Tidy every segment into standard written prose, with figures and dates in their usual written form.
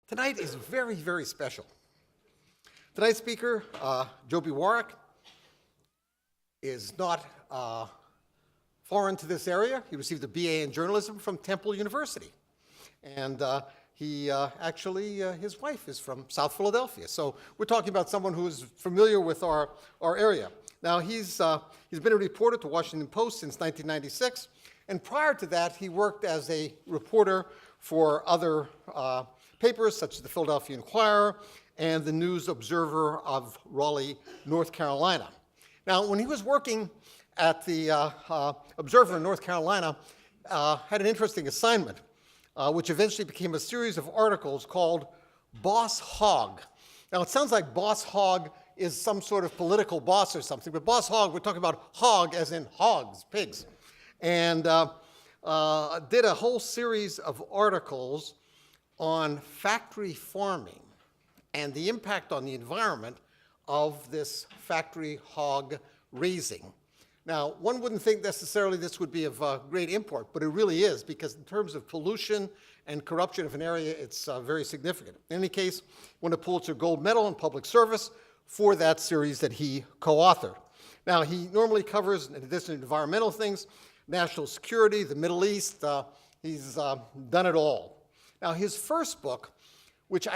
Tonight is very, very special. Tonight's speaker, Joby Warrick, is not foreign to this area. He received a BA in journalism from Temple University. And his wife is from South Philadelphia. So we're talking about someone who is familiar with our area. Now, he's been a reporter to Washington Post since 1996. And prior to that, he worked as a reporter for other papers, such as the Philadelphia Inquirer and the News Observer of Raleigh, North Carolina. Now, when he was working at the Observer in North Carolina, had an interesting assignment, which eventually became a series of articles called Boss Hog. Now, it sounds like Boss Hog is some sort of political boss or something, but Boss Hog, we're talking about hog as in hogs, pigs. And did a whole series of articles on factory farming and the impact on the environment of this factory hog raising. Now, one wouldn't think necessarily this would be of great import, but it really is, because in terms of pollution and corruption of an area, it's very significant. In any case, won a Pulitzer Gold Medal in Public Service for that series that he co-authored. Now, he normally covers, in addition to environmental things, national security, the Middle East. He's done it all. Now, his first book, which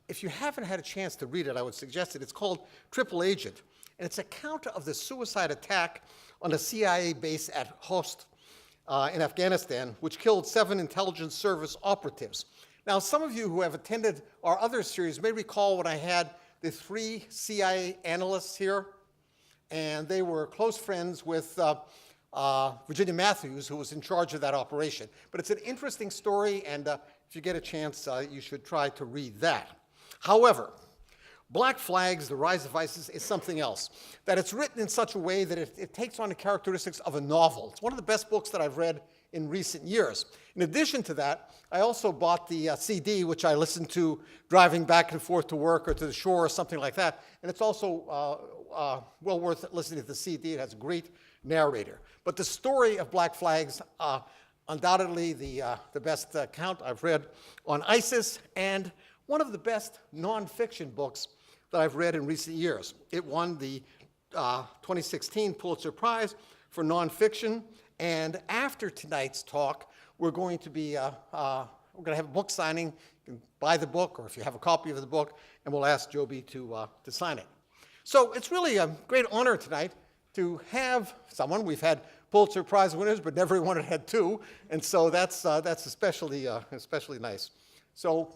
if you haven't had a chance to read it, I would suggest it. It's called Triple Agent, and it's an account of the suicide attack on a CIA base at Host in Afghanistan, which killed 7 intelligence service operatives. Now, some of you who have attended our other series may recall when I had the 3 CIA analysts here, and they were close friends with Virginia Matthews, who was in charge of that operation. But it's an interesting story, and if you get a chance, you should try to read that. However, Black Flags, The Rise of ISIS is something else, that it's written in such a way that it takes on the characteristics of a novel. It's one of the best books that I've read in recent years. In addition to that, I also bought the CD, which I listened to driving back and forth to work or to the shore or something like that, and it's also well worth listening to the CD. It has a great narrator. But the story of Black Flags, undoubtedly the best account I've read on ISIS, and one of the best nonfiction books that I've read in recent years. It won the 2016 Pulitzer-prize for nonfiction, and after tonight's talk, we're going to have a book signing. You can buy the book, or if you have a copy of the book, and we'll ask Joby to sign it. So it's really a great honor tonight to have someone. We've had Pulitzer Prize winners, but never one had 2, and so that's especially nice. So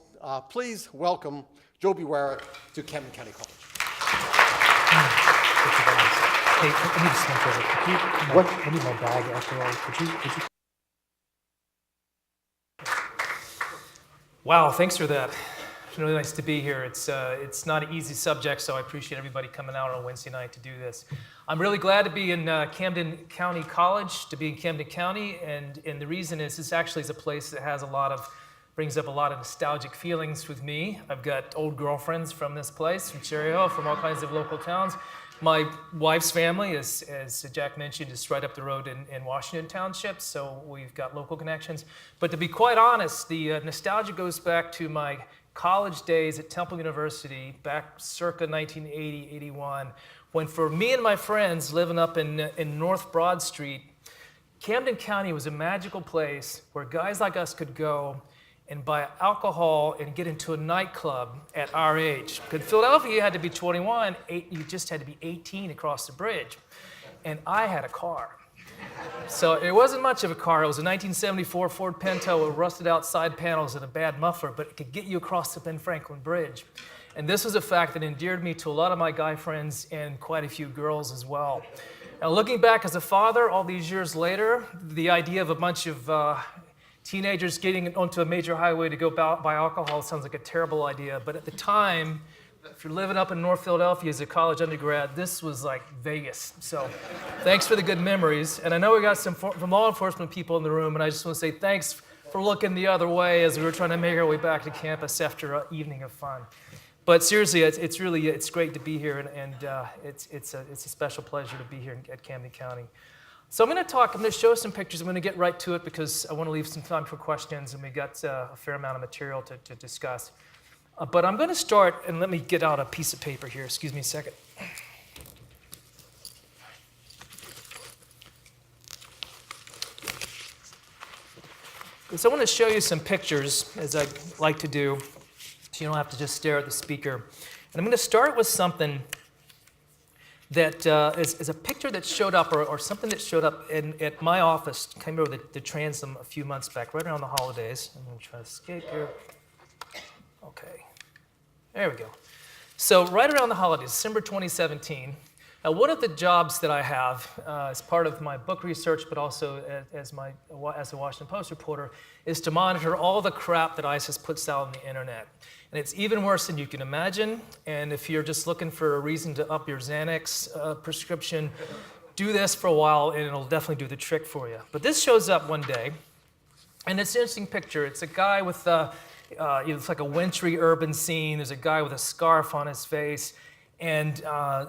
please welcome Joby Warrick to Camden County College. Hey, I need to smoke over. I need my bag after all. Could you? Wow, thanks for that. It's really nice to be here. It's not an easy subject, so I appreciate everybody coming out on a Wednesday night to do this. I'm really glad to be in Camden County College, to be in Camden County, and the reason is this actually is a place that has brings up a lot of nostalgic feelings with me. I've got old girlfriends from this place, from Cherry Hill, from all kinds of local towns. My wife's family, as Jack mentioned, is right up the road in Washington Township, so we've got local connections. But to be quite honest, the nostalgia goes back to my college days at Temple University, back circa 1980, 81, when for me and my friends living up in North Broad Street, Camden County was a magical place where guys like us could go and buy alcohol and get into a nightclub at our age. Because in Philadelphia, you had to be 21, you just had to be 18 across the bridge. And I had a car. So it wasn't much of a car. It was a 1974 Ford Pinto with rusted out side panels and a bad muffler, but it could get you across the Ben Franklin Bridge. And this was a fact that endeared me to a lot of my guy friends and quite a few girls as well. Now, looking back as a father all these years later, the idea of a bunch of teenagers getting onto a major highway to go buy alcohol sounds like a terrible idea, but at the time, if you're living up in North Philadelphia as a college undergrad, this was like Vegas. So thanks for the good memories. And I know we got some from law enforcement people in the room, and I just want to say thanks for looking the other way as we were trying to make our way back to campus after an evening of fun. But seriously, it's great to be here, and it's a special pleasure to be here at Camden County. So I'm going to show some pictures. I'm going to get right to it because I want to leave some time for questions, and we got a fair amount of material to discuss. But I'm going to start, and let me get out a piece of paper here. Excuse me a second. So I want to show you some pictures, as I like to do, so you don't have to just stare at the speaker. And I'm going to start with something that is a picture that showed up, or something that showed up at my office, came over the transom a few months back, right around the holidays. I'm going to try to escape here. Okay, there we go. So right around the holidays, December 2017, one of the jobs that I have as part of my book research, but also as a Washington Post reporter, is to monitor all the crap that ISIS puts out on the internet. And it's even worse than you can imagine. And if you're just looking for a reason to up your Xanax prescription, do this for a while and it'll definitely do the trick for you. But this shows up one day, and it's an interesting picture. It's a guy with, it's like a wintry urban scene. There's a guy with a scarf on his face, and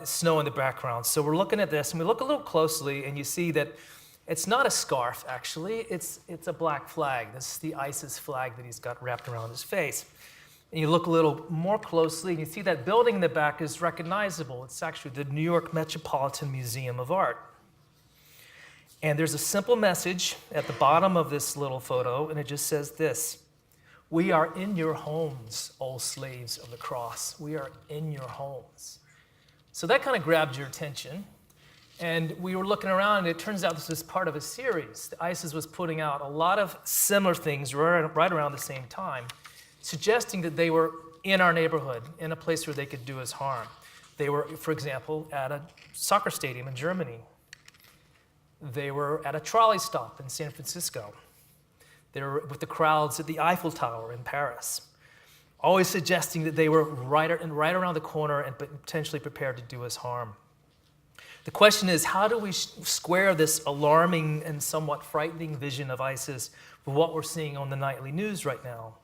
snow in the background. So we're looking at this, and we look a little closely, and you see that it's not a scarf, actually. It's a black flag. This is the ISIS flag that he's got wrapped around his face. And you look a little more closely, and you see that building in the back is recognizable. It's actually the New York Metropolitan Museum of Art. And there's a simple message at the bottom of this little photo, and it just says this: "We are in your homes, O slaves of the cross. We are in your homes." So that kind of grabbed your attention. And we were looking around, and it turns out this was part of a series. ISIS was putting out a lot of similar things right around the same time, suggesting that they were in our neighborhood, in a place where they could do us harm. They were, for example, at a soccer stadium in Germany. They were at a trolley stop in San Francisco. They were with the crowds at the Eiffel Tower in Paris, always suggesting that they were right around the corner and potentially prepared to do us harm. The question is, how do we square this alarming and somewhat frightening vision of ISIS with what we're seeing on the nightly news right now?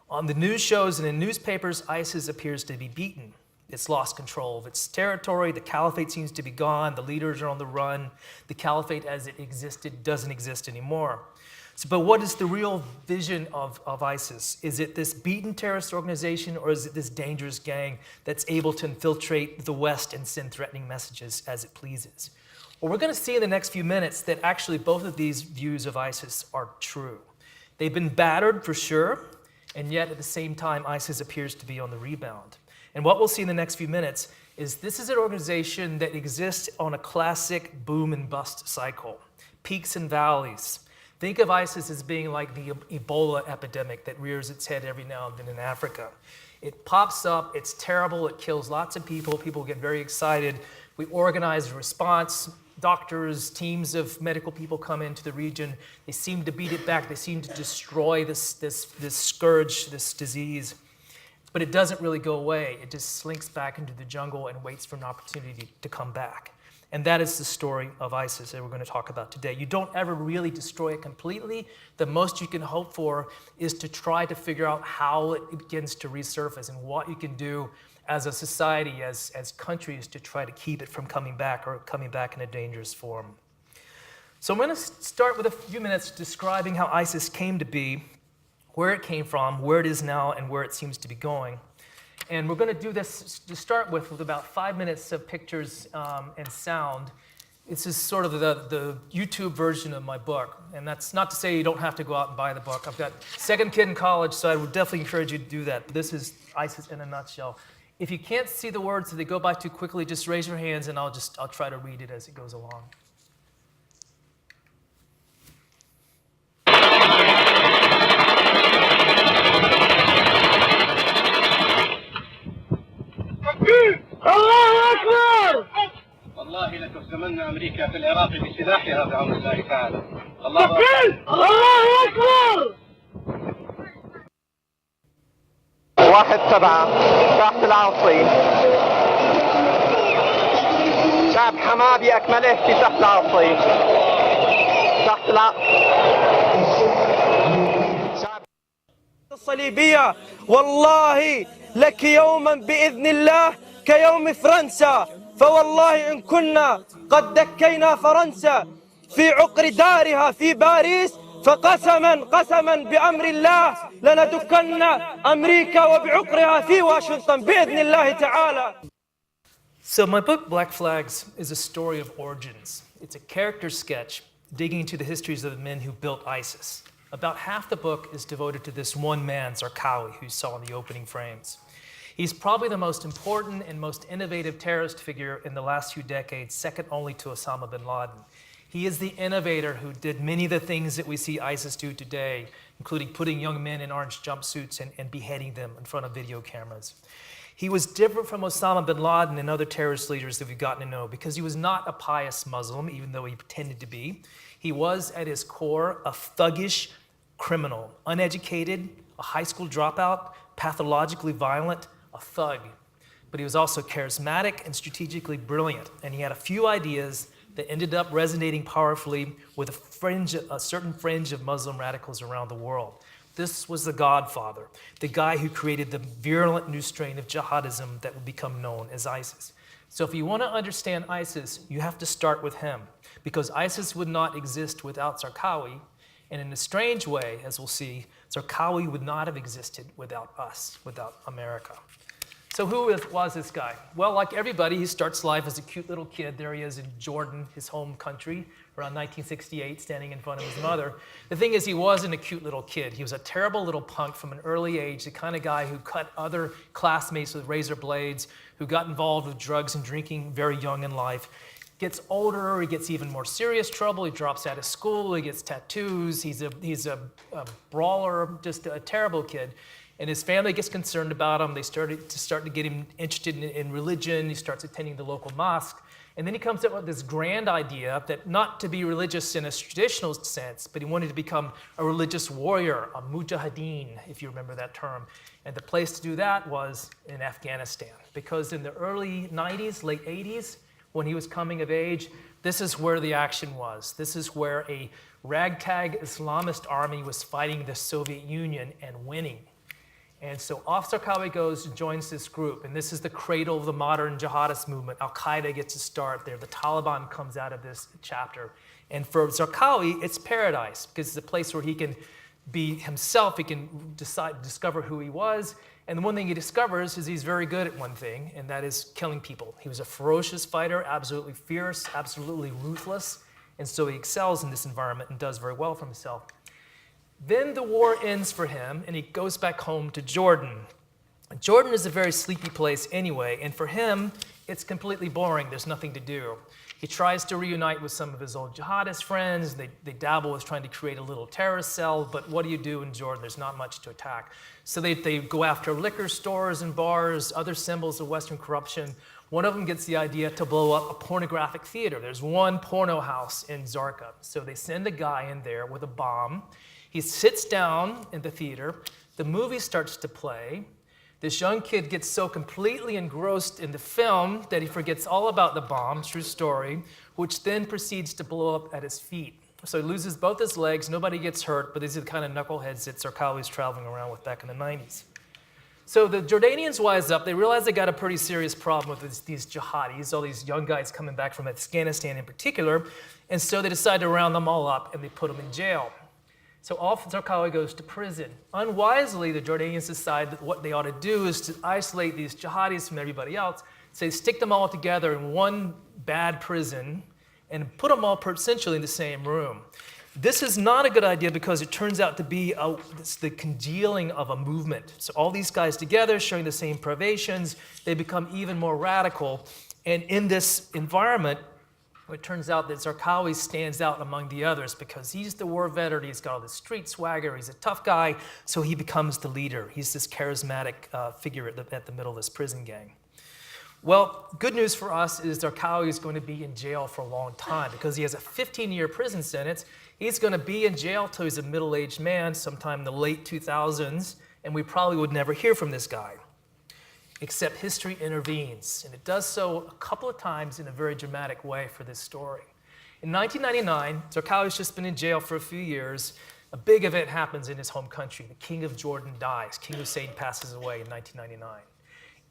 On the news shows and in newspapers, ISIS appears to be beaten. It's lost control of its territory. The caliphate seems to be gone. The leaders are on the run. The caliphate as it existed doesn't exist anymore. But what is the real vision of ISIS? Is it this beaten terrorist organization, or is it this dangerous gang that's able to infiltrate the West and send threatening messages as it pleases? Well, we're going to see in the next few minutes that actually both of these views of ISIS are true. They've been battered for sure, and yet at the same time, ISIS appears to be on the rebound. And what we'll see in the next few minutes is this is an organization that exists on a classic boom and bust cycle, peaks and valleys. Think of ISIS as being like the Ebola epidemic that rears its head every now and then in Africa. It pops up, it's terrible, it kills lots of people get very excited. We organize a response, doctors, teams of medical people come into the region. They seem to beat it back, they seem to destroy this scourge, this disease. But it doesn't really go away. It just slinks back into the jungle and waits for an opportunity to come back. And that is the story of ISIS that we're going to talk about today. You don't ever really destroy it completely. The most you can hope for is to try to figure out how it begins to resurface and what you can do as a society, as countries, to try to keep it from coming back, or coming back in a dangerous form. So I'm going to start with a few minutes describing how ISIS came to be, where it came from, where it is now, and where it seems to be going. And we're going to do this to start with about 5 minutes of pictures and sound. This is sort of the YouTube version of my book. And that's not to say you don't have to go out and buy the book. I've got a second kid in college, so I would definitely encourage you to do that. But this is ISIS in a nutshell. If you can't see the words, if they go by too quickly, just raise your hands and I'll try to read it as it goes along. الله أكبر. والله لتهزمن أمريكا في العراق بسلاحها بعون الله تعالى. الله أكبر. 1-7 تحت العاصي. شعب حماه بأكمله في تحت العاصي. شعب الصليبية والله لك يوما بإذن الله كيوم فرنسا، فوالله إن كنا قد دكينا فرنسا في عقر دارها في باريس فقسما بأمر الله لندكن أمريكا وبعقرها في واشنطن بإذن الله تعالى. So my book, Black Flags, is a story of origins. It's a character sketch digging into the histories of the men who built ISIS. About half the book is devoted to this one man, Zarqawi, who you saw in the opening frames. He's probably the most important and most innovative terrorist figure in the last few decades, second only to Osama bin Laden. He is the innovator who did many of the things that we see ISIS do today, including putting young men in orange jumpsuits and beheading them in front of video cameras. He was different from Osama bin Laden and other terrorist leaders that we've gotten to know because he was not a pious Muslim, even though he pretended to be. He was, at his core, a thuggish criminal, uneducated, a high school dropout, pathologically violent, a thug. But he was also charismatic and strategically brilliant, and he had a few ideas that ended up resonating powerfully with a certain fringe of Muslim radicals around the world. This was the godfather, the guy who created the virulent new strain of jihadism that would become known as ISIS. So if you want to understand ISIS, you have to start with him, because ISIS would not exist without Zarqawi, and in a strange way, as we'll see, Zarqawi would not have existed without us, without America. So who was this guy? Well, like everybody, he starts life as a cute little kid. There he is in Jordan, his home country, around 1968, standing in front of his mother. The thing is, he wasn't a cute little kid. He was a terrible little punk from an early age, the kind of guy who cut other classmates with razor blades, who got involved with drugs and drinking very young in life. Gets older, he gets even more serious trouble. He drops out of school, he gets tattoos. He's a brawler, just a terrible kid. And his family gets concerned about him. They start to get him interested in religion. He starts attending the local mosque. And then he comes up with this grand idea that not to be religious in a traditional sense, but he wanted to become a religious warrior, a mujahideen, if you remember that term. And the place to do that was in Afghanistan. Because in the early 90s, late 80s, when he was coming of age, this is where the action was. This is where a ragtag Islamist army was fighting the Soviet Union and winning. And so off Zarqawi goes and joins this group, and this is the cradle of the modern jihadist movement. Al-Qaeda gets to start there. The Taliban comes out of this chapter. And for Zarqawi, it's paradise, because it's a place where he can be himself. He can discover who he was. And the one thing he discovers is he's very good at one thing, and that is killing people. He was a ferocious fighter, absolutely fierce, absolutely ruthless. And so he excels in this environment and does very well for himself. Then the war ends for him, and he goes back home to Jordan. Jordan is a very sleepy place anyway, and for him, it's completely boring. There's nothing to do. He tries to reunite with some of his old jihadist friends. They dabble with trying to create a little terrorist cell, but what do you do in Jordan? There's not much to attack. So they go after liquor stores and bars, other symbols of Western corruption. One of them gets the idea to blow up a pornographic theater. There's one porno house in Zarqa. So they send a guy in there with a bomb. He sits down in the theater. The movie starts to play. This young kid gets so completely engrossed in the film that he forgets all about the bomb, true story, which then proceeds to blow up at his feet. So he loses both his legs. Nobody gets hurt, but these are the kind of knuckleheads that Zarqawi's traveling around with back in the 90s. So the Jordanians wise up. They realize they got a pretty serious problem with these jihadis, all these young guys coming back from Afghanistan in particular, and so they decide to round them all up, and they put them in jail. So off Zarqawi goes to prison. Unwisely, the Jordanians decide that what they ought to do is to isolate these jihadis from everybody else. So they stick them all together in one bad prison and put them all essentially in the same room. This is not a good idea because it turns out to be the congealing of a movement. So all these guys together sharing the same privations, they become even more radical. And in this environment, it turns out that Zarqawi stands out among the others because he's the war veteran, he's got all this street swagger, he's a tough guy, so he becomes the leader. He's this charismatic figure at the middle of this prison gang. Well, good news for us is Zarqawi is going to be in jail for a long time because he has a 15-year prison sentence. He's going to be in jail till he's a middle-aged man sometime in the late 2000s, and we probably would never hear from this guy. Except history intervenes, and it does so a couple of times in a very dramatic way for this story. In 1999, Zarqawi's just been in jail for a few years. A big event happens in his home country. The king of Jordan dies. King Hussein passes away in 1999.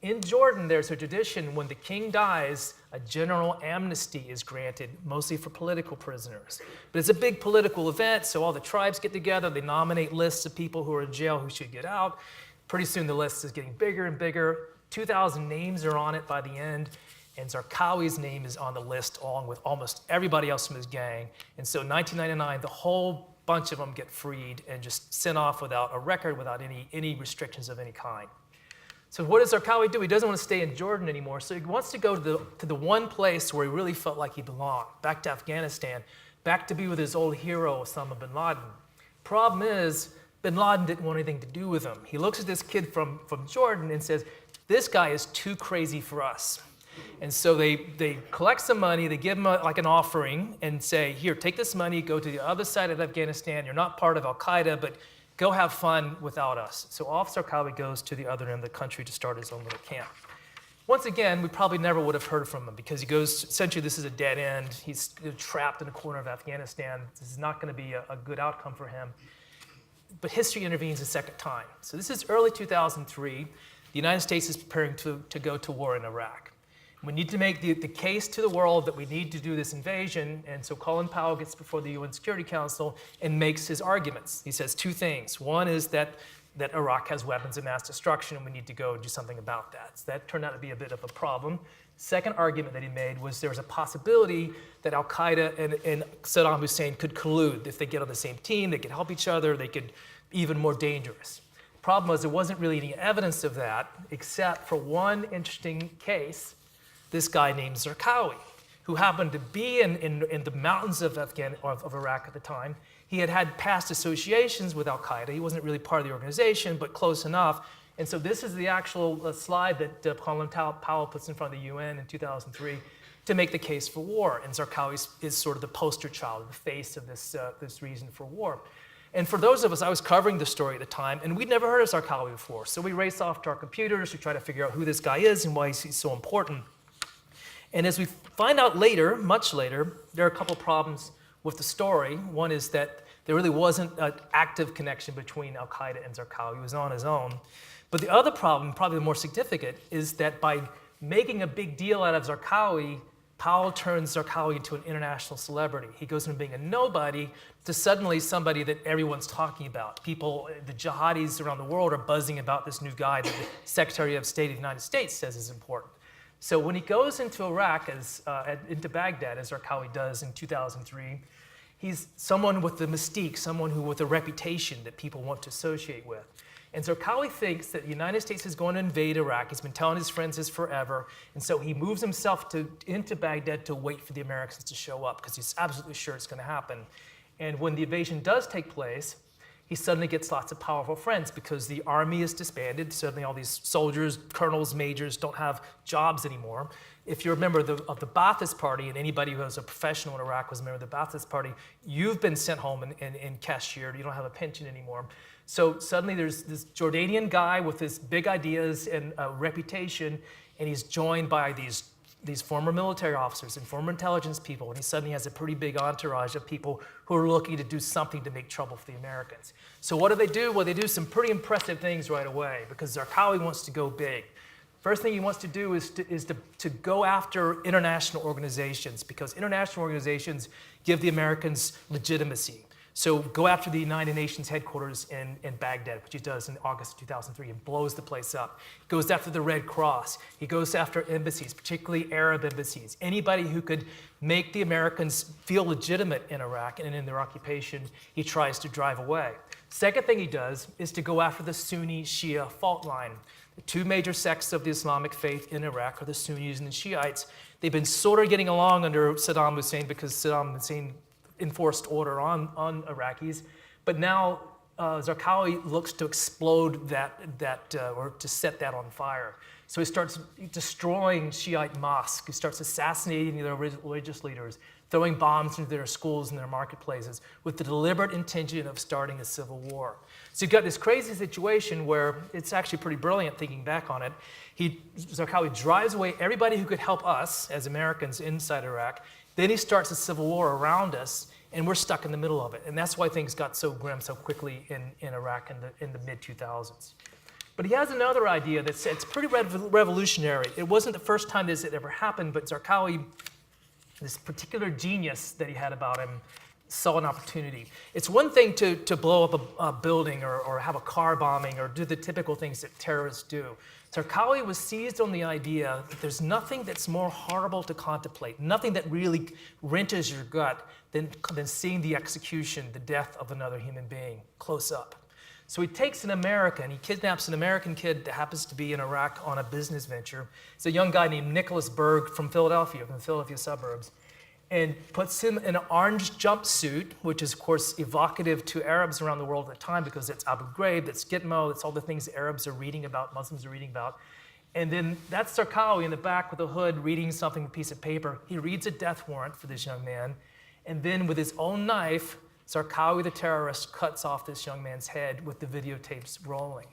In Jordan, there's a tradition when the king dies, a general amnesty is granted, mostly for political prisoners. But it's a big political event, so all the tribes get together, they nominate lists of people who are in jail who should get out. Pretty soon the list is getting bigger and bigger. 2,000 names are on it by the end, and Zarqawi's name is on the list along with almost everybody else from his gang. And so in 1999, the whole bunch of them get freed and just sent off without a record, without any restrictions of any kind. So what does Zarqawi do? He doesn't want to stay in Jordan anymore, so he wants to go to the one place where he really felt like he belonged, back to Afghanistan, back to be with his old hero, Osama bin Laden. Problem is, bin Laden didn't want anything to do with him. He looks at this kid from Jordan and says, this guy is too crazy for us. And so they collect some money, they give him like an offering and say, here, take this money, go to the other side of Afghanistan, you're not part of Al-Qaeda, but go have fun without us. So off Zarqawi goes to the other end of the country to start his own little camp. Once again, we probably never would have heard from him because he goes, essentially this is a dead end. He's trapped in a corner of Afghanistan. This is not going to be a good outcome for him. But history intervenes a second time. So this is early 2003. The United States is preparing to go to war in Iraq. We need to make the case to the world that we need to do this invasion, and so Colin Powell gets before the UN Security Council and makes his arguments. He says two things. One is that Iraq has weapons of mass destruction and we need to go do something about that. So that turned out to be a bit of a problem. Second argument that he made was there was a possibility that Al-Qaeda and Saddam Hussein could collude. If they get on the same team, they could help each other, they could be even more dangerous. Problem was there wasn't really any evidence of that except for one interesting case, this guy named Zarqawi, who happened to be in the mountains of Iraq at the time. He had past associations with Al-Qaeda. He wasn't really part of the organization, but close enough. And so this is the actual slide that Colin Powell puts in front of the UN in 2003 to make the case for war. And Zarqawi is sort of the poster child, the face of this reason for war. And for those of us, I was covering the story at the time, and we'd never heard of Zarqawi before. So we race off to our computers to try to figure out who this guy is and why he's so important. And as we find out later, much later, there are a couple problems with the story. One is that there really wasn't an active connection between Al-Qaeda and Zarqawi. He was on his own. But the other problem, probably the more significant, is that by making a big deal out of Zarqawi, Powell turns Zarqawi into an international celebrity. He goes from being a nobody to suddenly somebody that everyone's talking about. People, the jihadis around the world are buzzing about this new guy that the Secretary of State of the United States says is important. So when he goes into Iraq, into Baghdad, as Zarqawi does in 2003, he's someone with the mystique, someone with a reputation that people want to associate with. And Zarqawi thinks that the United States is going to invade Iraq. He's been telling his friends this forever. And so he moves himself into Baghdad to wait for the Americans to show up because he's absolutely sure it's going to happen. And when the invasion does take place, he suddenly gets lots of powerful friends because the army is disbanded. Suddenly all these soldiers, colonels, majors don't have jobs anymore. If you're a member of the Ba'athist Party, and anybody who was a professional in Iraq was a member of the Ba'athist Party, you've been sent home and cashiered. You don't have a pension anymore. So suddenly there's this Jordanian guy with his big ideas and a reputation, and he's joined by these former military officers and former intelligence people, and he suddenly has a pretty big entourage of people who are looking to do something to make trouble for the Americans. So what do? Well, they do some pretty impressive things right away because Zarqawi wants to go big. First thing he wants to do is to go after international organizations because international organizations give the Americans legitimacy. So go after the United Nations headquarters in Baghdad, which he does in August of 2003, and blows the place up. He goes after the Red Cross. He goes after embassies, particularly Arab embassies. Anybody who could make the Americans feel legitimate in Iraq and in their occupation, he tries to drive away. Second thing he does is to go after the Sunni-Shia fault line. The two major sects of the Islamic faith in Iraq are the Sunnis and the Shiites. They've been sort of getting along under Saddam Hussein because Saddam Hussein enforced order on Iraqis, but now Zarqawi looks to explode that or to set that on fire. So he starts destroying Shiite mosques. He starts assassinating their religious leaders, throwing bombs into their schools and their marketplaces with the deliberate intention of starting a civil war. So you've got this crazy situation where it's actually pretty brilliant thinking back on it. Zarqawi drives away everybody who could help us as Americans inside Iraq. Then he starts a civil war around us, and we're stuck in the middle of it. And that's why things got so grim so quickly in Iraq in the mid-2000s. But he has another idea that's it's pretty revolutionary. It wasn't the first time this had ever happened, but Zarqawi, this particular genius that he had about him, saw an opportunity. It's one thing to blow up a building or have a car bombing or do the typical things that terrorists do. Zarqawi was seized on the idea that there's nothing that's more horrible to contemplate, nothing that really wrenches your gut than seeing the execution, the death of another human being close up. So he takes an American, he kidnaps an American kid that happens to be in Iraq on a business venture. It's a young guy named Nicholas Berg from Philadelphia, from the Philadelphia suburbs, and puts him in an orange jumpsuit, which is, of course, evocative to Arabs around the world at the time because it's Abu Ghraib, it's Gitmo, it's all the things Arabs are reading about, Muslims are reading about. And then that's Zarqawi in the back with a hood reading something, a piece of paper. He reads a death warrant for this young man, and then with his own knife, Zarqawi, the terrorist, cuts off this young man's head with the videotapes rolling.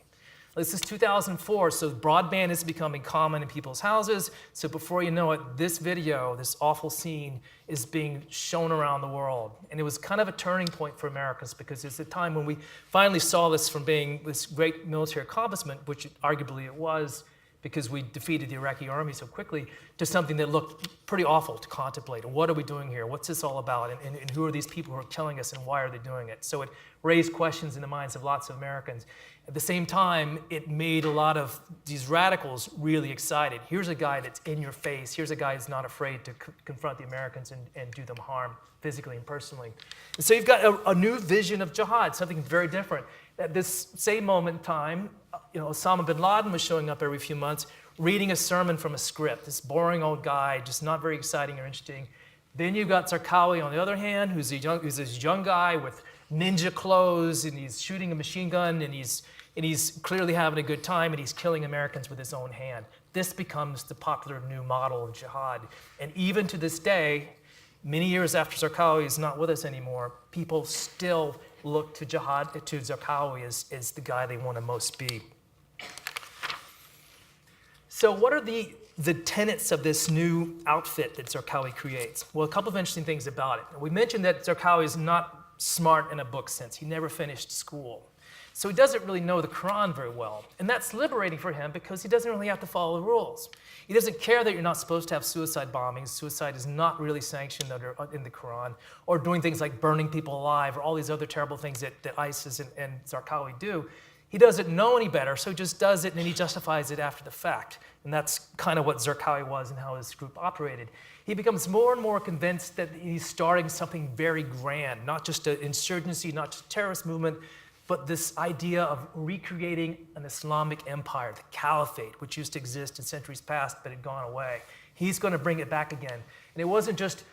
This is 2004, so broadband is becoming common in people's houses. So before you know it, this video, this awful scene, is being shown around the world. And it was kind of a turning point for Americans because it's a time when we finally saw this from being this great military accomplishment, which arguably it was because we defeated the Iraqi army so quickly, to something that looked pretty awful to contemplate. What are we doing here? What's this all about? And who are these people who are killing us and why are they doing it? So it raised questions in the minds of lots of Americans. At the same time, it made a lot of these radicals really excited. Here's a guy that's in your face. Here's a guy who's not afraid to confront the Americans and do them harm physically and personally. And so you've got a new vision of jihad, something very different. At this same moment in time, Osama bin Laden was showing up every few months, reading a sermon from a script. This boring old guy, just not very exciting or interesting. Then you've got Zarqawi on the other hand, who's this young guy with ninja clothes, and he's shooting a machine gun, and he's clearly having a good time, and he's killing Americans with his own hand. This becomes the popular new model of jihad. And even to this day, many years after Zarqawi is not with us anymore, people still look to Zarqawi as the guy they want to most be. So what are the tenets of this new outfit that Zarqawi creates? Well, a couple of interesting things about it. We mentioned that Zarqawi is not smart in a book sense. He never finished school. So he doesn't really know the Quran very well. And that's liberating for him because he doesn't really have to follow the rules. He doesn't care that you're not supposed to have suicide bombings. Suicide is not really sanctioned in the Quran, or doing things like burning people alive, or all these other terrible things that ISIS and Zarqawi do. He doesn't know any better, so he just does it and then he justifies it after the fact. And that's kind of what Zarqawi was and how his group operated. He becomes more and more convinced that he's starting something very grand, not just an insurgency, not just a terrorist movement, but this idea of recreating an Islamic empire, the Caliphate, which used to exist in centuries past but had gone away. He's going to bring it back again. And it wasn't just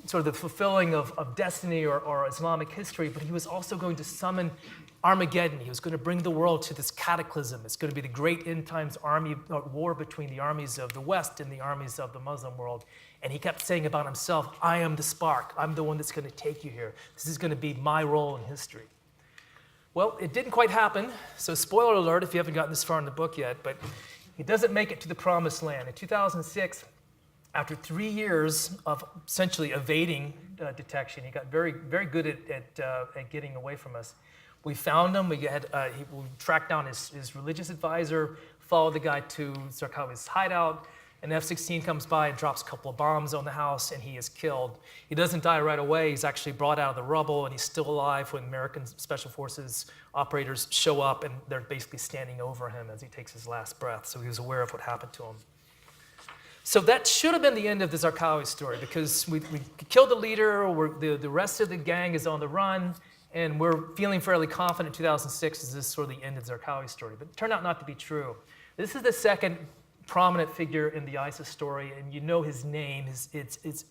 sort of the fulfilling of destiny or Islamic history, but he was also going to summon Armageddon. He was going to bring the world to this cataclysm. It's going to be the great end times war between the armies of the West and the armies of the Muslim world. And he kept saying about himself, I am the spark. I'm the one that's going to take you here. This is going to be my role in history. Well, it didn't quite happen, so spoiler alert if you haven't gotten this far in the book yet, but he doesn't make it to the promised land. In 2006, after 3 years of essentially evading detection, he got very, very good at getting away from us. We found him, we tracked down his religious advisor, followed the guy to Zarqawi's hideout. An F-16 comes by and drops a couple of bombs on the house, and he is killed. He doesn't die right away. He's actually brought out of the rubble, and he's still alive when American Special Forces operators show up, and they're basically standing over him as he takes his last breath. So he was aware of what happened to him. So that should have been the end of the Zarqawi story, because we killed the leader, the rest of the gang is on the run, and we're feeling fairly confident 2006 is this sort of the end of the Zarqawi story. But it turned out not to be true. This is the second prominent figure in the ISIS story, and you know his name. It's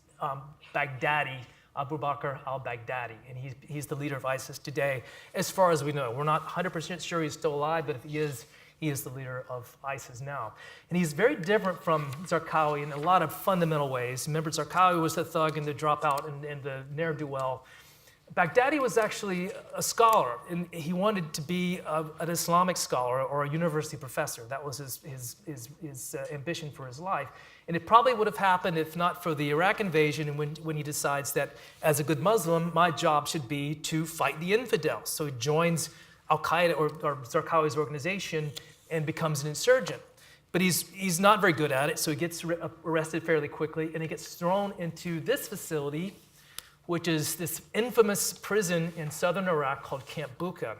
Baghdadi, Abu Bakr al-Baghdadi, and he's the leader of ISIS today, as far as we know. We're not 100% sure he's still alive, but if he is the leader of ISIS now. And he's very different from Zarqawi in a lot of fundamental ways. Remember, Zarqawi was the thug and the dropout and the ne'er-do-well. Baghdadi was actually a scholar, and he wanted to be an Islamic scholar or a university professor. That was his ambition for his life. And it probably would have happened if not for the Iraq invasion, and when he decides that as a good Muslim, my job should be to fight the infidels. So he joins Al-Qaeda or Zarqawi's organization and becomes an insurgent. But he's not very good at it, so he gets arrested fairly quickly, and he gets thrown into this facility, which is this infamous prison in southern Iraq called Camp Bucca.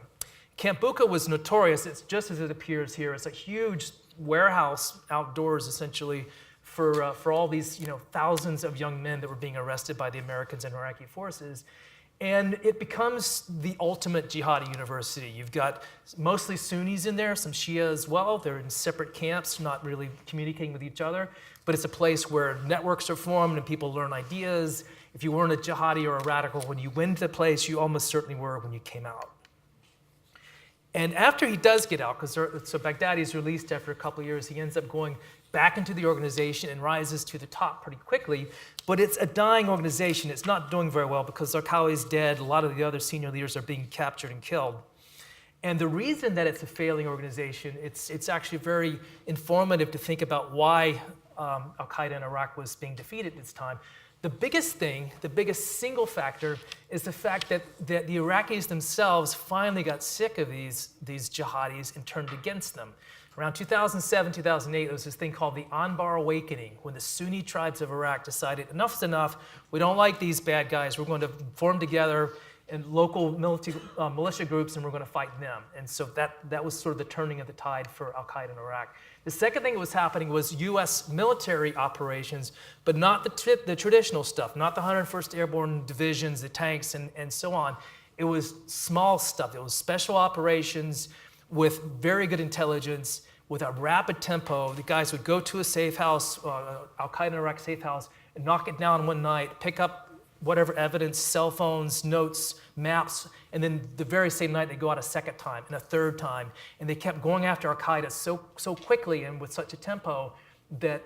Camp Bucca was notorious. It's just as it appears here. It's a huge warehouse outdoors, essentially, for all these thousands of young men that were being arrested by the Americans and Iraqi forces. And it becomes the ultimate jihadi university. You've got mostly Sunnis in there, some Shia as well. They're in separate camps, not really communicating with each other. But it's a place where networks are formed and people learn ideas. If you weren't a jihadi or a radical when you went to the place, you almost certainly were when you came out. And after he does get out, so Baghdadi is released after a couple of years, he ends up going back into the organization and rises to the top pretty quickly. But it's a dying organization. It's not doing very well because Zarqawi is dead. A lot of the other senior leaders are being captured and killed. And the reason that it's a failing organization, it's actually very informative to think about why Al-Qaeda in Iraq was being defeated at this time. The biggest thing, the biggest single factor, is the fact that the Iraqis themselves finally got sick of these jihadis and turned against them. Around 2007, 2008, there was this thing called the Anbar Awakening, when the Sunni tribes of Iraq decided enough's enough, we don't like these bad guys, we're going to form together in local militia groups and we're going to fight them. And so that was sort of the turning of the tide for Al-Qaeda in Iraq. The second thing that was happening was U.S. military operations, but not the traditional stuff, not the 101st Airborne Divisions, the tanks, and so on. It was small stuff. It was special operations with very good intelligence, with a rapid tempo. The guys would go to a safe house, Al-Qaeda in Iraq safe house, and knock it down one night, pick up whatever evidence, cell phones, notes, maps, and then the very same night they go out a second time and a third time. And they kept going after Al-Qaeda so quickly and with such a tempo that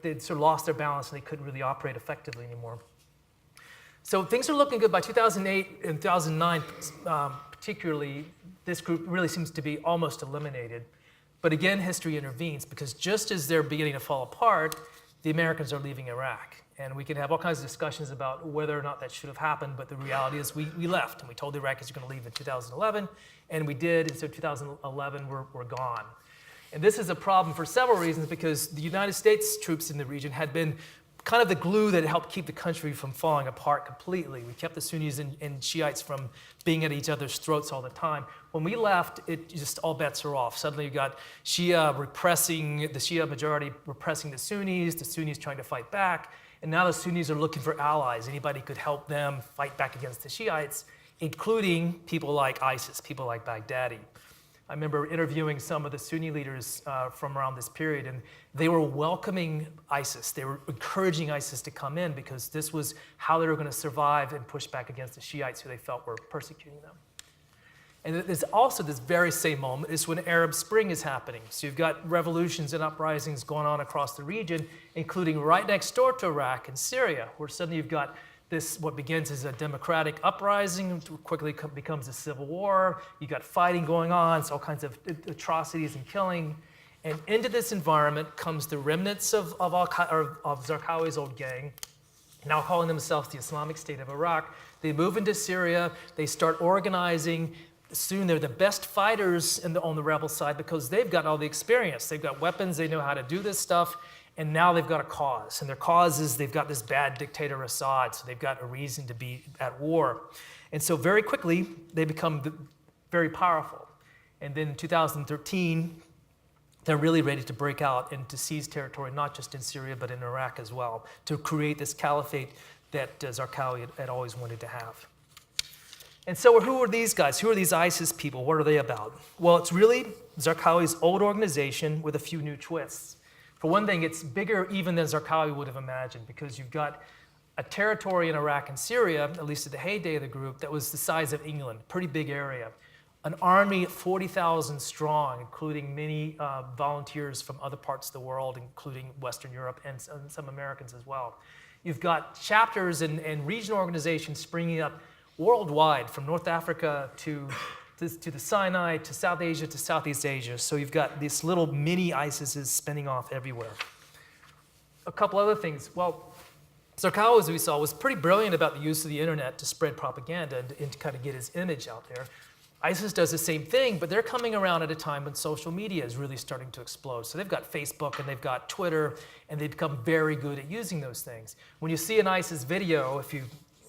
they'd sort of lost their balance and they couldn't really operate effectively anymore. So things are looking good. By 2008 and 2009, particularly, this group really seems to be almost eliminated. But again, history intervenes, because just as they're beginning to fall apart, the Americans are leaving Iraq. And we can have all kinds of discussions about whether or not that should have happened, but the reality is we left, and we told the Iraqis you're going to leave in 2011, and we did, and so 2011 we're gone. And this is a problem for several reasons, because the United States troops in the region had been kind of the glue that helped keep the country from falling apart completely. We kept the Sunnis and Shiites from being at each other's throats all the time. When we left, it just all bets are off. Suddenly you got Shia the Shia majority repressing the Sunnis trying to fight back, and now the Sunnis are looking for allies. Anybody could help them fight back against the Shiites, including people like ISIS, people like Baghdadi. I remember interviewing some of the Sunni leaders from around this period, and they were welcoming ISIS. They were encouraging ISIS to come in because this was how they were going to survive and push back against the Shiites who they felt were persecuting them. And there's also this very same moment is when Arab Spring is happening. So you've got revolutions and uprisings going on across the region, including right next door to Iraq and Syria, where suddenly you've got this, what begins as a democratic uprising, quickly becomes a civil war. You've got fighting going on, so all kinds of atrocities and killing. And into this environment comes the remnants of Zarqawi's old gang, now calling themselves the Islamic State of Iraq. They move into Syria, they start organizing. Soon they're the best fighters on the rebel side because they've got all the experience. They've got weapons, they know how to do this stuff, and now they've got a cause. And their cause is they've got this bad dictator Assad, so they've got a reason to be at war. And so very quickly, they become very powerful. And then in 2013, they're really ready to break out and to seize territory, not just in Syria, but in Iraq as well, to create this caliphate that Zarqawi had always wanted to have. And so who are these guys? Who are these ISIS people? What are they about? Well, it's really Zarqawi's old organization with a few new twists. For one thing, it's bigger even than Zarqawi would have imagined, because you've got a territory in Iraq and Syria, at least at the heyday of the group, that was the size of England, pretty big area. An army 40,000 strong, including many volunteers from other parts of the world, including Western Europe and some Americans as well. You've got chapters and regional organizations springing up worldwide, from North Africa to the Sinai, to South Asia, to Southeast Asia. So you've got these little mini ISISes spinning off everywhere. A couple other things. Well, Zarqawi, as we saw, was pretty brilliant about the use of the internet to spread propaganda and to kind of get his image out there. ISIS does the same thing, but they're coming around at a time when social media is really starting to explode. So they've got Facebook and they've got Twitter, and they've become very good at using those things. When you see an ISIS video, if you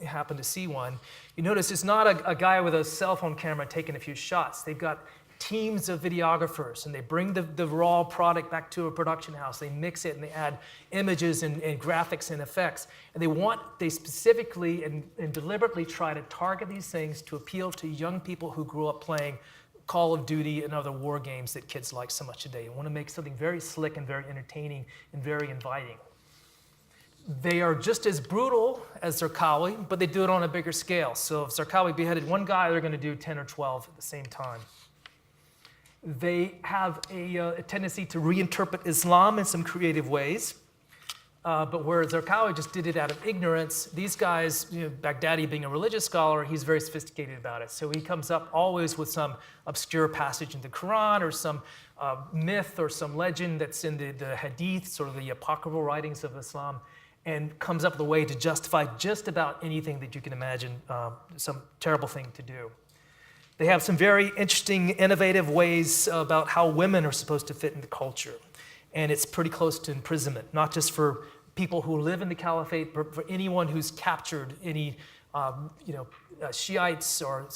happen to see one, you notice it's not a guy with a cell phone camera taking a few shots. They've got teams of videographers, and they bring the raw product back to a production house. They mix it and they add images and graphics and effects. And they specifically and deliberately try to target these things to appeal to young people who grew up playing Call of Duty and other war games that kids like so much today. You want to make something very slick and very entertaining and very inviting. They are just as brutal as Zarqawi, but they do it on a bigger scale. So if Zarqawi beheaded one guy, they're going to do 10 or 12 at the same time. They have a tendency to reinterpret Islam in some creative ways. But whereas Zarqawi just did it out of ignorance, these guys, Baghdadi being a religious scholar, he's very sophisticated about it. So he comes up always with some obscure passage in the Quran or some myth or some legend that's in the hadith, sort of the apocryphal writings of Islam, and comes up with a way to justify just about anything that you can imagine some terrible thing to do. They have some very interesting, innovative ways about how women are supposed to fit into culture. And it's pretty close to imprisonment, not just for people who live in the caliphate, but for anyone who's captured any Shiites or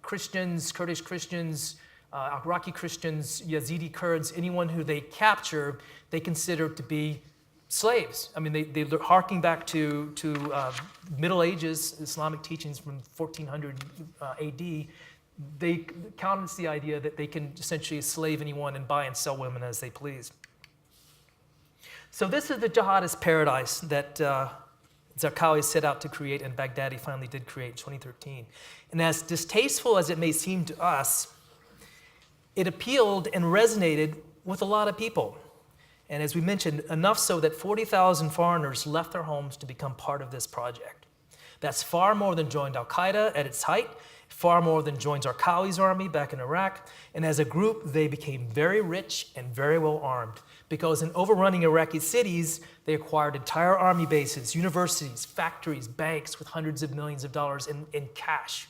Christians, Kurdish Christians, Iraqi Christians, Yazidi Kurds, anyone who they capture, they consider to be slaves. I mean, they're harking back to Middle Ages, Islamic teachings from 1400 AD. They countenance the idea that they can essentially slave anyone and buy and sell women as they please. So this is the jihadist paradise that Zarqawi set out to create and Baghdadi finally did create in 2013. And as distasteful as it may seem to us, it appealed and resonated with a lot of people. And as we mentioned, enough so that 40,000 foreigners left their homes to become part of this project. That's far more than joined al-Qaeda at its height, far more than joined Zarqawi's army back in Iraq. And as a group, they became very rich and very well armed, because in overrunning Iraqi cities, they acquired entire army bases, universities, factories, banks with hundreds of millions of dollars in cash.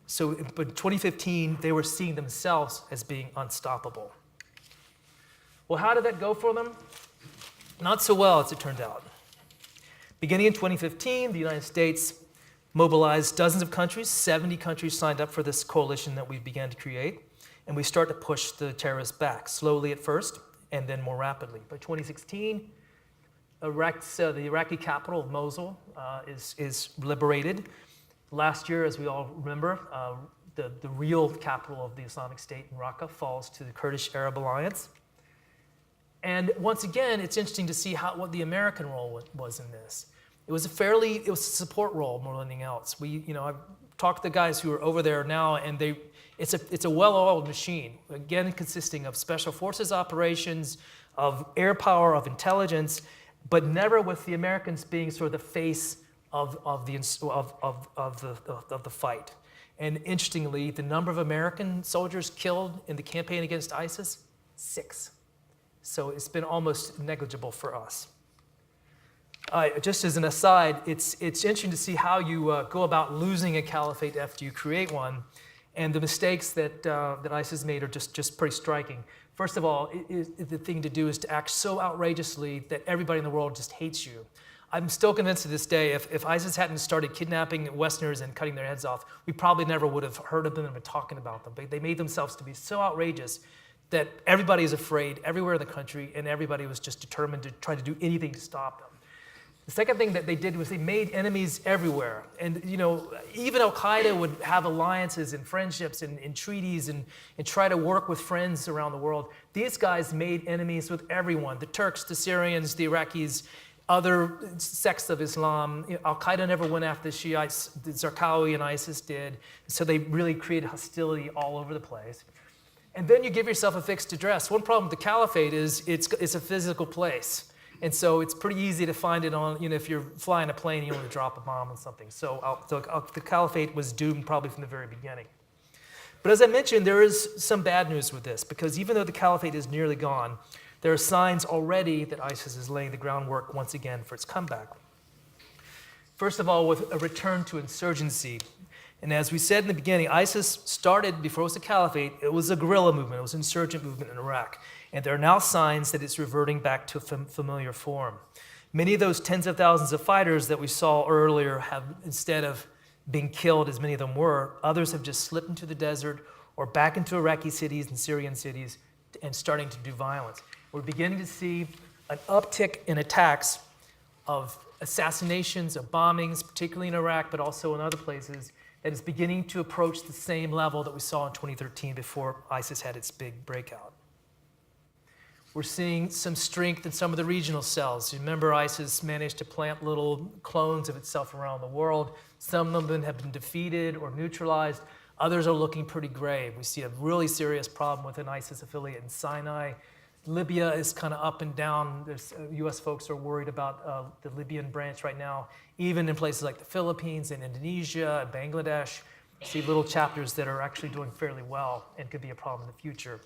So but in 2015, they were seeing themselves as being unstoppable. Well, how did that go for them? Not so well, as it turned out. Beginning in 2015, the United States mobilized dozens of countries. 70 countries signed up for this coalition that we began to create. And we start to push the terrorists back, slowly at first, and then more rapidly. By 2016, the Iraqi capital of Mosul is liberated. Last year, as we all remember, the real capital of the Islamic State in Raqqa falls to the Kurdish Arab Alliance. And once again, it's interesting to see what the American role was in this. It was a support role more than anything else. I've talked to the guys who are over there now, and it's a well-oiled machine, again consisting of special forces operations, of air power, of intelligence, but never with the Americans being sort of the face of the fight. And interestingly, the number of American soldiers killed in the campaign against ISIS, 6. So it's been almost negligible for us. Just as an aside, it's interesting to see how you go about losing a caliphate after you create one, and the mistakes that ISIS made are just pretty striking. First of all, the thing to do is to act so outrageously that everybody in the world just hates you. I'm still convinced to this day, if ISIS hadn't started kidnapping Westerners and cutting their heads off, we probably never would have heard of them and been talking about them. But they made themselves to be so outrageous that everybody is afraid everywhere in the country, and everybody was just determined to try to do anything to stop them. The second thing that they did was they made enemies everywhere. And even Al-Qaeda would have alliances and friendships and treaties and try to work with friends around the world. These guys made enemies with everyone, the Turks, the Syrians, the Iraqis, other sects of Islam. Al-Qaeda never went after the Shiites, the Zarqawi and ISIS did. So they really created hostility all over the place. And then you give yourself a fixed address. One problem with the caliphate is it's a physical place. And so it's pretty easy to find it on, if you're flying a plane, you want to drop a bomb on something. So the caliphate was doomed probably from the very beginning. But as I mentioned, there is some bad news with this, because even though the caliphate is nearly gone, there are signs already that ISIS is laying the groundwork once again for its comeback. First of all, with a return to insurgency. And as we said in the beginning, ISIS started, before it was a caliphate, it was a guerrilla movement, it was an insurgent movement in Iraq. And there are now signs that it's reverting back to familiar form. Many of those tens of thousands of fighters that we saw earlier have, instead of being killed, as many of them were, others have just slipped into the desert or back into Iraqi cities and Syrian cities and starting to do violence. We're beginning to see an uptick in attacks of assassinations, of bombings, particularly in Iraq, but also in other places, that is beginning to approach the same level that we saw in 2013 before ISIS had its big breakout. We're seeing some strength in some of the regional cells. You remember ISIS managed to plant little clones of itself around the world. Some of them have been defeated or neutralized. Others are looking pretty grave. We see a really serious problem with an ISIS affiliate in Sinai. Libya is kind of up and down. U.S. folks are worried about the Libyan branch right now. Even in places like the Philippines and Indonesia and Bangladesh, we see little chapters that are actually doing fairly well and could be a problem in the future.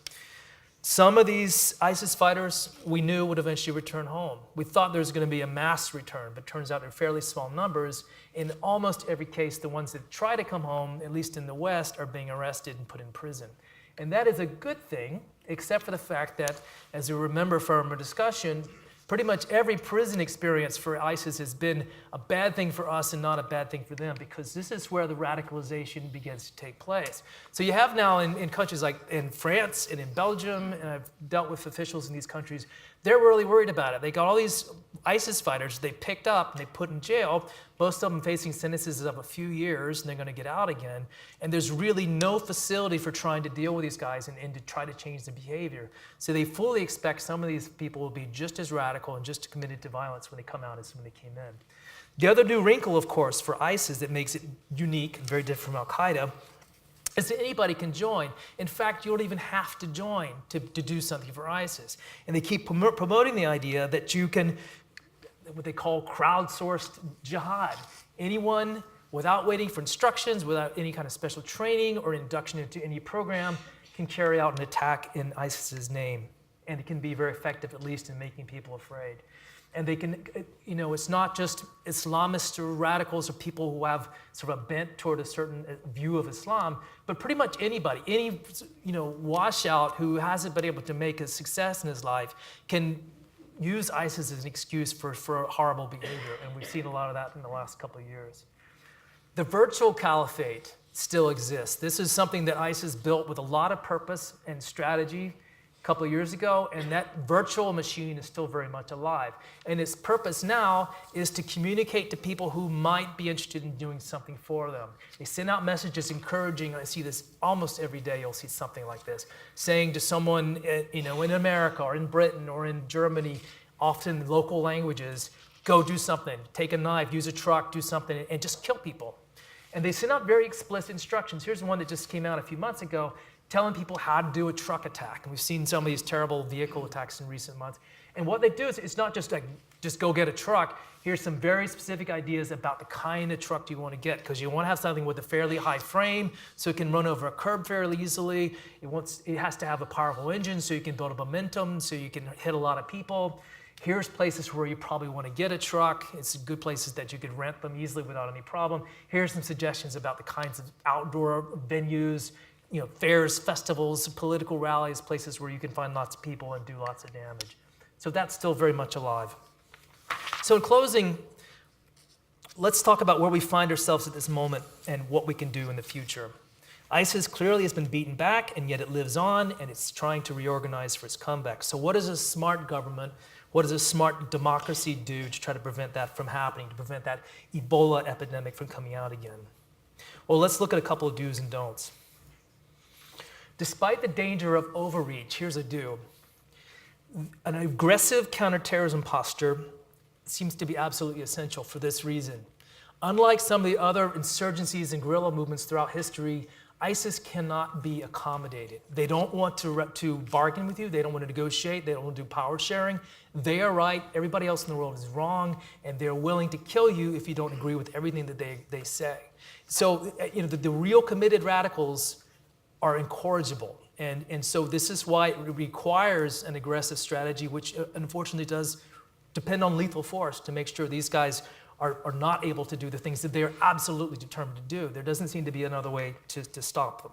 Some of these ISIS fighters we knew would eventually return home. We thought there was going to be a mass return, but it turns out they're fairly small numbers. In almost every case, the ones that try to come home, at least in the West, are being arrested and put in prison. And that is a good thing, except for the fact that, as you remember from our discussion, pretty much every prison experience for ISIS has been a bad thing for us and not a bad thing for them, because this is where the radicalization begins to take place. So you have now in countries like in France and in Belgium, and I've dealt with officials in these countries, they're really worried about it. They got all these ISIS fighters they picked up and they put in jail, most of them facing sentences of a few years, and they're going to get out again. And there's really no facility for trying to deal with these guys and to try to change the behavior. So they fully expect some of these people will be just as radical and just committed to violence when they come out as when they came in. The other new wrinkle, of course, for ISIS that makes it unique and very different from Al-Qaeda is that anybody can join. In fact, you don't even have to join to do something for ISIS. And they keep promoting the idea that you can, what they call crowdsourced jihad. Anyone, without waiting for instructions, without any kind of special training or induction into any program, can carry out an attack in ISIS's name. And it can be very effective, at least in making people afraid. And they can, it's not just Islamists or radicals or people who have sort of a bent toward a certain view of Islam, but pretty much anybody, any, washout who hasn't been able to make a success in his life can use ISIS as an excuse for horrible behavior. And we've seen a lot of that in the last couple of years. The virtual caliphate still exists. This is something that ISIS built with a lot of purpose and strategy couple of years ago, and that virtual machine is still very much alive. And its purpose now is to communicate to people who might be interested in doing something for them. They send out messages encouraging, I see this almost every day, you'll see something like this, saying to someone in America or in Britain or in Germany, often in local languages, go do something, take a knife, use a truck, do something, and just kill people. And they send out very explicit instructions. Here's one that just came out a few months ago, telling people how to do a truck attack. And we've seen some of these terrible vehicle attacks in recent months. And what they do is it's not just like, just go get a truck. Here's some very specific ideas about the kind of truck you want to get, because you want to have something with a fairly high frame so it can run over a curb fairly easily. It has to have a powerful engine so you can build a momentum, so you can hit a lot of people. Here's places where you probably want to get a truck. It's good places that you could rent them easily without any problem. Here's some suggestions about the kinds of outdoor venues, fairs, festivals, political rallies, places where you can find lots of people and do lots of damage. So that's still very much alive. So in closing, let's talk about where we find ourselves at this moment and what we can do in the future. ISIS clearly has been beaten back, and yet it lives on, and it's trying to reorganize for its comeback. So what does a smart government, what does a smart democracy do to try to prevent that from happening, to prevent that Ebola epidemic from coming out again? Well, let's look at a couple of do's and don'ts. Despite the danger of overreach, here's a do. An aggressive counterterrorism posture seems to be absolutely essential for this reason. Unlike some of the other insurgencies and guerrilla movements throughout history, ISIS cannot be accommodated. They don't want to bargain with you. They don't want to negotiate. They don't want to do power sharing. They are right. Everybody else in the world is wrong, and they're willing to kill you if you don't agree with everything that they say. So, the real committed radicals are incorrigible. And so this is why it requires an aggressive strategy, which unfortunately does depend on lethal force to make sure these guys are not able to do the things that they are absolutely determined to do. There doesn't seem to be another way to stop them.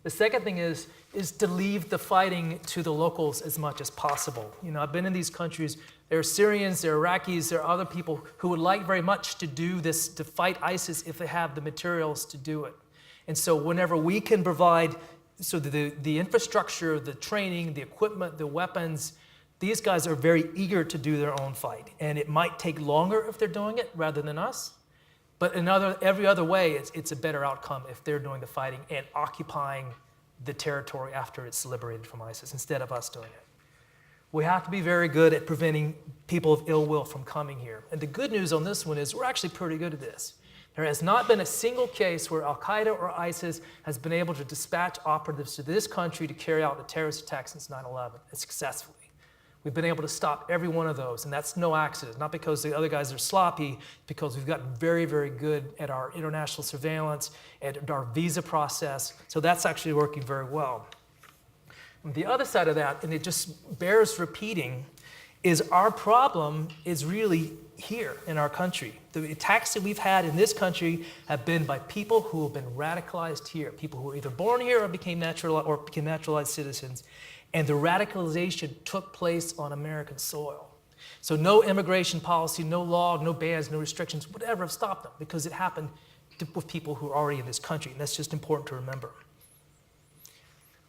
The second thing is to leave the fighting to the locals as much as possible. You know, I've been in these countries. There are Syrians, there are Iraqis, there are other people who would like very much to do this, to fight ISIS if they have the materials to do it. And so whenever we can provide the infrastructure, the training, the equipment, the weapons, these guys are very eager to do their own fight. And it might take longer if they're doing it rather than us. But every other way, it's a better outcome if they're doing the fighting and occupying the territory after it's liberated from ISIS instead of us doing it. We have to be very good at preventing people of ill will from coming here. And the good news on this one is we're actually pretty good at this. There has not been a single case where Al-Qaeda or ISIS has been able to dispatch operatives to this country to carry out a terrorist attack since 9/11 successfully. We've been able to stop every one of those, and that's no accident. Not because the other guys are sloppy, because we've gotten very, very good at our international surveillance, at our visa process, so that's actually working very well. And the other side of that, and it just bears repeating, is our problem is really here in our country. The attacks that we've had in this country have been by people who have been radicalized here, people who were either born here or became naturalized citizens. And the radicalization took place on American soil. So no immigration policy, no law, no bans, no restrictions would ever have stopped them because it happened with people who are already in this country. And that's just important to remember.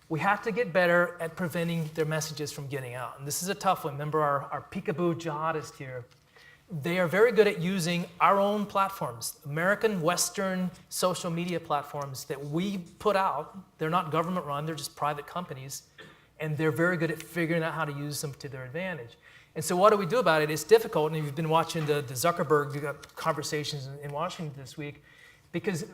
We have to get better at preventing their messages from getting out. And this is a tough one. Remember our peekaboo jihadist here. They are very good at using our own platforms, American, Western social media platforms that we put out. They're not government run, they're just private companies. And they're very good at figuring out how to use them to their advantage. And so what do we do about it? It's difficult, and you've been watching the Zuckerberg conversations in Washington this week, because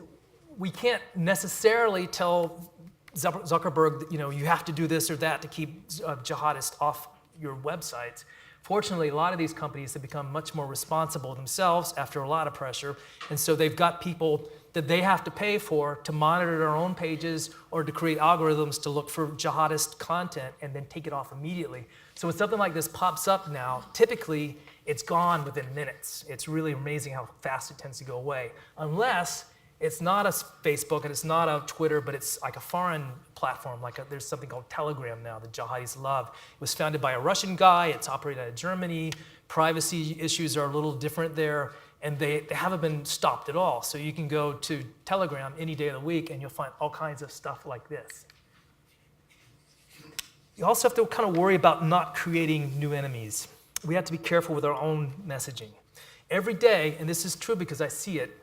we can't necessarily tell Zuckerberg, you know, you have to do this or that to keep jihadists off your websites. Fortunately, a lot of these companies have become much more responsible themselves after a lot of pressure, and so they've got people that they have to pay for to monitor their own pages or to create algorithms to look for jihadist content and then take it off immediately. So when something like this pops up now, typically it's gone within minutes. It's really amazing how fast it tends to go away, unless it's not a Facebook and it's not a Twitter, but it's like a foreign platform. There's something called Telegram now that jihadis love. It was founded by a Russian guy. It's operated out of Germany. Privacy issues are a little different there, and they haven't been stopped at all. So you can go to Telegram any day of the week, and you'll find all kinds of stuff like this. You also have to kind of worry about not creating new enemies. We have to be careful with our own messaging. Every day, and this is true because I see it,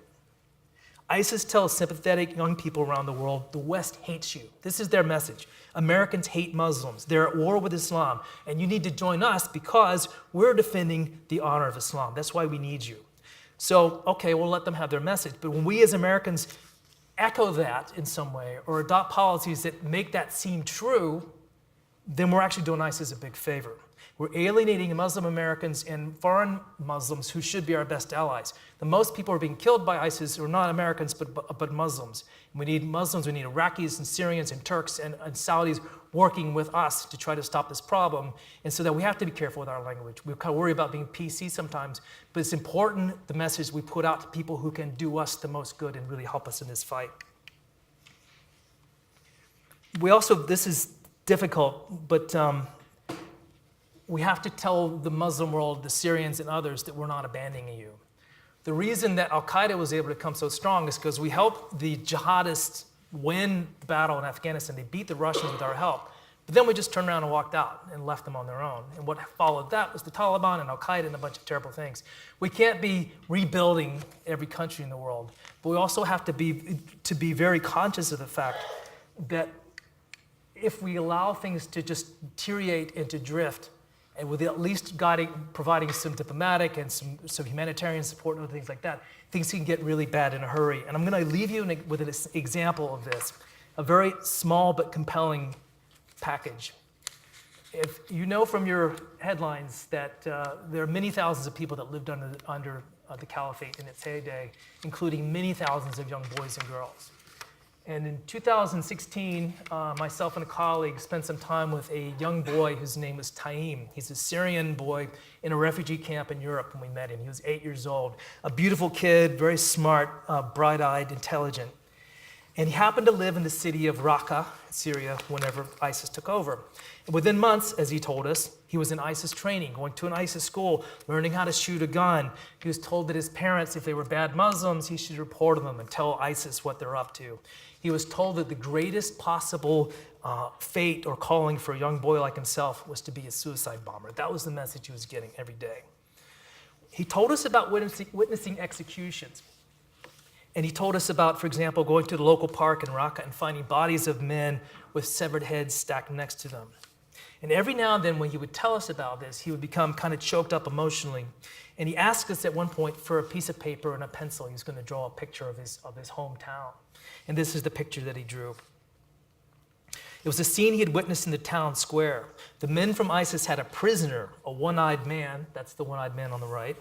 ISIS tells sympathetic young people around the world, the West hates you. This is their message. Americans hate Muslims. They're at war with Islam. And you need to join us because we're defending the honor of Islam. That's why we need you. So, okay, we'll let them have their message. But when we as Americans echo that in some way or adopt policies that make that seem true, then we're actually doing ISIS a big favor. We're alienating Muslim Americans and foreign Muslims who should be our best allies. The most people who are being killed by ISIS are not Americans, but Muslims. We need Muslims, we need Iraqis and Syrians and Turks and Saudis working with us to try to stop this problem. And so that we have to be careful with our language. We kind of worry about being PC sometimes, but it's important the message we put out to people who can do us the most good and really help us in this fight. We also, this is difficult, but we have to tell the Muslim world, the Syrians and others, that we're not abandoning you. The reason that Al-Qaeda was able to come so strong is because we helped the jihadists win the battle in Afghanistan. They beat the Russians with our help. But then we just turned around and walked out and left them on their own. And what followed that was the Taliban and Al-Qaeda and a bunch of terrible things. We can't be rebuilding every country in the world, but we also have to be very conscious of the fact that if we allow things to just deteriorate and to drift, and with at least providing some diplomatic and some humanitarian support and other things like that, things can get really bad in a hurry. And I'm going to leave you with an example of this, a very small but compelling package. If you know from your headlines that there are many thousands of people that lived under the Caliphate in its heyday, including many thousands of young boys and girls. And in 2016, myself and a colleague spent some time with a young boy whose name was Taim. He's a Syrian boy in a refugee camp in Europe when we met him. He was 8 years old. A beautiful kid, very smart, bright-eyed, intelligent. And he happened to live in the city of Raqqa, Syria, whenever ISIS took over. And within months, as he told us, he was in ISIS training, going to an ISIS school, learning how to shoot a gun. He was told that his parents, if they were bad Muslims, he should report them and tell ISIS what they're up to. He was told that the greatest possible fate or calling for a young boy like himself was to be a suicide bomber. That was the message he was getting every day. He told us about witnessing executions. And he told us about, for example, going to the local park in Raqqa and finding bodies of men with severed heads stacked next to them. And every now and then when he would tell us about this, he would become kind of choked up emotionally. And he asked us at one point for a piece of paper and a pencil. He was going to draw a picture of his hometown. And this is the picture that he drew. It was a scene he had witnessed in the town square. The men from ISIS had a prisoner, a one-eyed man, that's the one-eyed man on the right,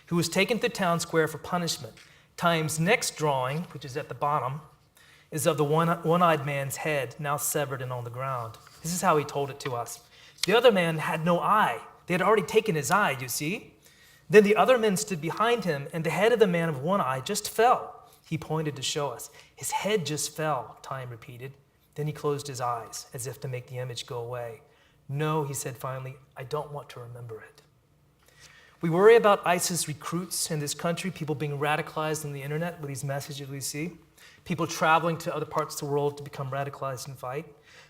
who was taken to town square for punishment. Time's next drawing, which is at the bottom, is of the one-eyed man's head, now severed and on the ground. This is how he told it to us. The other man had no eye. They had already taken his eye, you see? Then the other men stood behind him, and the head of the man of one eye just fell. He pointed to show us. His head just fell, Time repeated. Then he closed his eyes, as if to make the image go away. No, he said finally, I don't want to remember it. We worry about ISIS recruits in this country, people being radicalized on the internet with these messages we see, people traveling to other parts of the world to become radicalized and fight.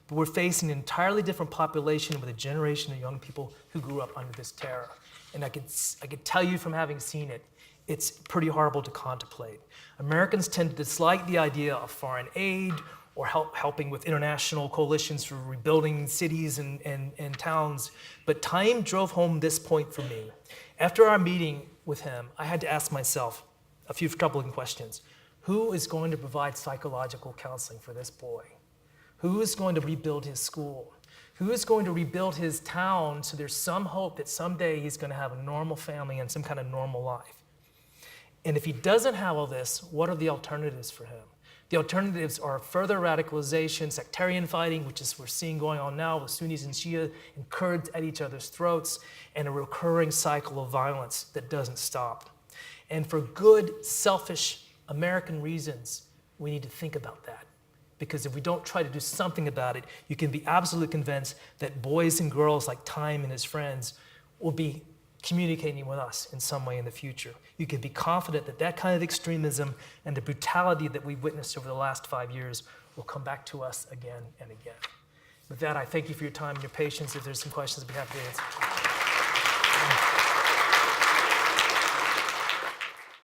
But we're facing an entirely different population with a generation of young people who grew up under this terror. And I could tell you from having seen it, it's pretty horrible to contemplate. Americans tend to dislike the idea of foreign aid or helping with international coalitions for rebuilding cities and towns. But time drove home this point for me. After our meeting with him, I had to ask myself a few troubling questions. Who is going to provide psychological counseling for this boy? Who is going to rebuild his school? Who is going to rebuild his town so there's some hope that someday he's going to have a normal family and some kind of normal life? And if he doesn't have all this, what are the alternatives for him? The alternatives are further radicalization, sectarian fighting, which is we're seeing going on now with Sunnis and Shia and Kurds at each other's throats, and a recurring cycle of violence that doesn't stop. And for good, selfish American reasons, we need to think about that. Because if we don't try to do something about it, you can be absolutely convinced that boys and girls like Time and his friends will be communicating with us in some way in the future. You can be confident that that kind of extremism and the brutality that we've witnessed over the last 5 years will come back to us again and again. With that, I thank you for your time and your patience. If there's some questions, I'd be happy to answer.